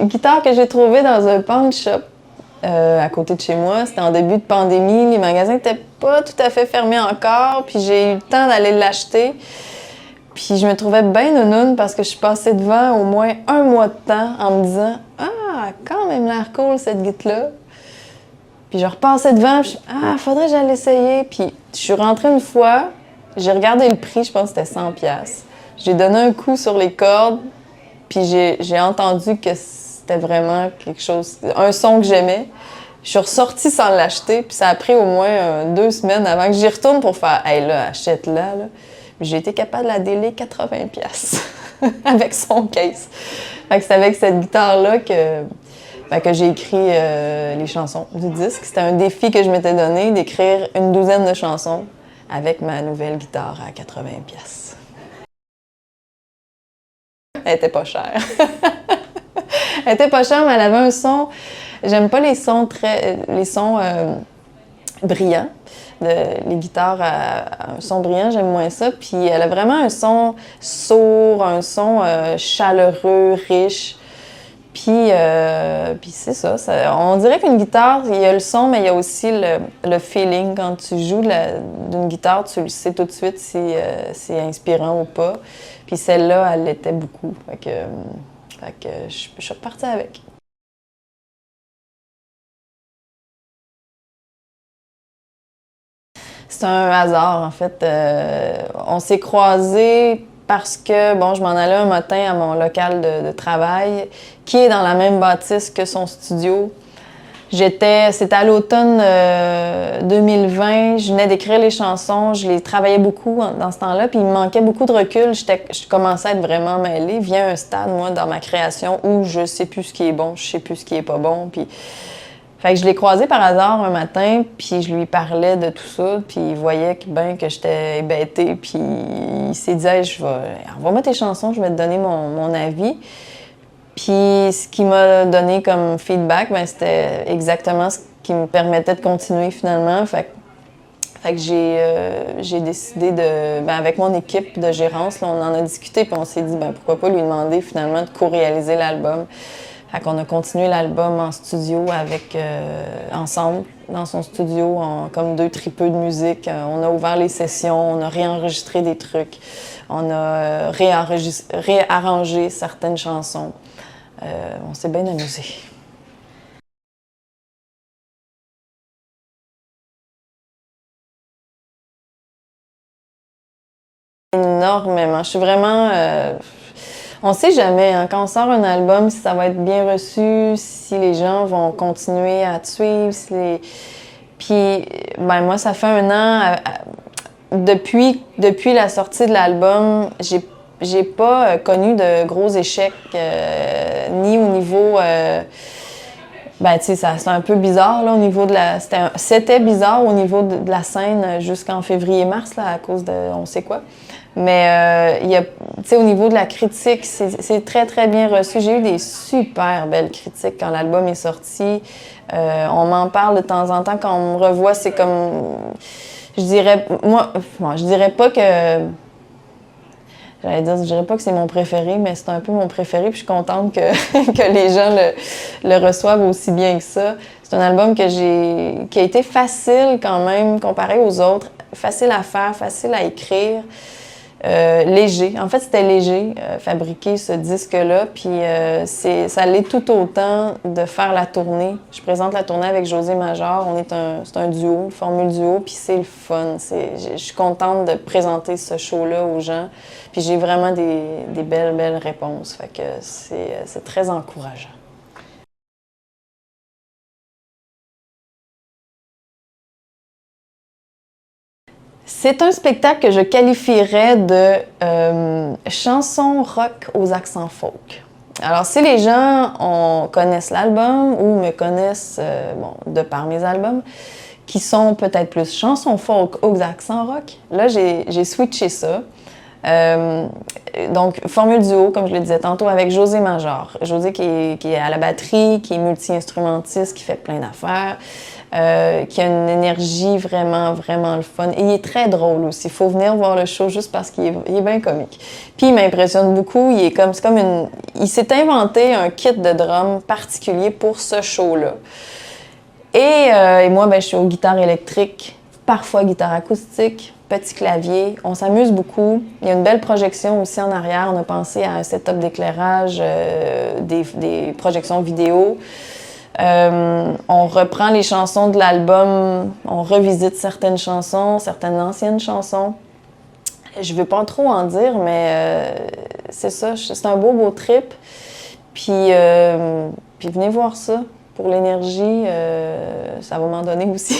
guitare que j'ai trouvée dans un pawn shop à côté de chez moi. C'était en début de pandémie. Les magasins n'étaient pas tout à fait fermés encore. Puis j'ai eu le temps d'aller l'acheter. Puis je me trouvais bien nounoune parce que je suis passée devant au moins un mois de temps en me disant « Ah, quand même l'air cool cette guitare-là. » Puis je repassais devant, puis ah, faudrait que j'aille l'essayer. Puis je suis rentrée une fois, j'ai regardé le prix, je pense que c'était 100$. J'ai donné un coup sur les cordes, puis j'ai entendu que c'était vraiment quelque chose, un son que j'aimais. Je suis ressortie sans l'acheter, puis ça a pris au moins 2 semaines avant que j'y retourne pour faire « Hey là, achète-la. » J'ai été capable de la déler 80$ avec son case. Fait que c'est avec cette guitare-là que j'ai écrit les chansons du disque. C'était un défi que je m'étais donné, d'écrire une 12aine de chansons avec ma nouvelle guitare à 80$. Elle était pas chère. Elle était pas chère, mais elle avait un son... J'aime pas les sons brillants. Les guitares à un son brillant, j'aime moins ça. Puis elle a vraiment un son sourd, un son chaleureux, riche. Puis c'est ça, on dirait qu'une guitare, il y a le son, mais il y a aussi le feeling. Quand tu joues d'une guitare, tu le sais tout de suite si c'est inspirant ou pas. Puis celle-là, elle l'était beaucoup. Fait que je suis repartie avec. C'est un hasard, en fait. On s'est croisés parce que, bon, je m'en allais un matin à mon local de travail, qui est dans la même bâtisse que son studio. C'était à l'automne 2020, je venais d'écrire les chansons, je les travaillais beaucoup dans ce temps-là, puis il me manquait beaucoup de recul. Je commençais à être vraiment mêlée. Vient un stade, moi, dans ma création, où je sais plus ce qui est bon, je sais plus ce qui est pas bon, puis... Fait que je l'ai croisé par hasard un matin, puis je lui parlais de tout ça, puis il voyait que j'étais hébétée, puis il s'est dit hey, envoie-moi tes chansons, je vais te donner mon avis. Puis ce qu'il m'a donné comme feedback, ben, c'était exactement ce qui me permettait de continuer finalement. Fait que j'ai décidé avec mon équipe de gérance, là, on en a discuté, puis on s'est dit pourquoi pas lui demander finalement de co-réaliser l'album. Fait qu'on a continué l'album en studio ensemble, dans son studio, comme 2 tripeux de musique. On a ouvert les sessions, on a réenregistré des trucs, on a réarrangé certaines chansons. On s'est bien amusé. Énormément. Je suis vraiment... on sait jamais, hein, quand on sort un album, si ça va être bien reçu, si les gens vont continuer à te suivre. Puis, moi, ça fait 1 an, depuis la sortie de l'album, j'ai pas connu de gros échecs, ni au niveau... tu sais, c'est un peu bizarre, là, au niveau de la... C'était bizarre au niveau de la scène jusqu'en février-mars, là, à cause de on sait quoi. Mais tu sais, au niveau de la critique, c'est très, très bien reçu. J'ai eu des super belles critiques quand l'album est sorti. On m'en parle de temps en temps. Quand on me revoit, c'est comme... Je dirais pas que... je dirais pas que c'est mon préféré, mais c'est un peu mon préféré. Puis je suis contente que les gens le reçoivent aussi bien que ça. C'est un album qui a été facile quand même, comparé aux autres. Facile à faire, facile à écrire. Léger. En fait, c'était léger, fabriquer ce disque-là. Puis ça l'est tout autant de faire la tournée. Je présente la tournée avec José Major. C'est un duo, formule duo, puis c'est le fun. Je suis contente de présenter ce show-là aux gens. Puis j'ai vraiment des belles, belles réponses. Fait que c'est très encourageant. C'est un spectacle que je qualifierais de chanson rock aux accents folk. Alors, si les gens connaissent l'album ou me connaissent de par mes albums, qui sont peut-être plus chansons folk aux accents rock, là, j'ai switché ça. Donc, formule duo, comme je le disais tantôt, avec José Major. José qui est à la batterie, qui est multi-instrumentiste, qui fait plein d'affaires. Qui a une énergie vraiment, vraiment le fun. Et il est très drôle aussi. Il faut venir voir le show juste parce qu'il est bien comique. Puis il m'impressionne beaucoup. C'est comme il s'est inventé un kit de drum particulier pour ce show-là. Et moi, ben, je suis aux guitares électriques, parfois guitare acoustique, petit clavier. On s'amuse beaucoup. Il y a une belle projection aussi en arrière. On a pensé à un setup d'éclairage, des projections vidéo. On reprend les chansons de l'album, on revisite certaines chansons, certaines anciennes chansons. Je ne veux pas trop en dire, mais c'est ça, c'est un beau trip. Puis venez voir ça. Pour l'énergie, ça va m'en donner aussi.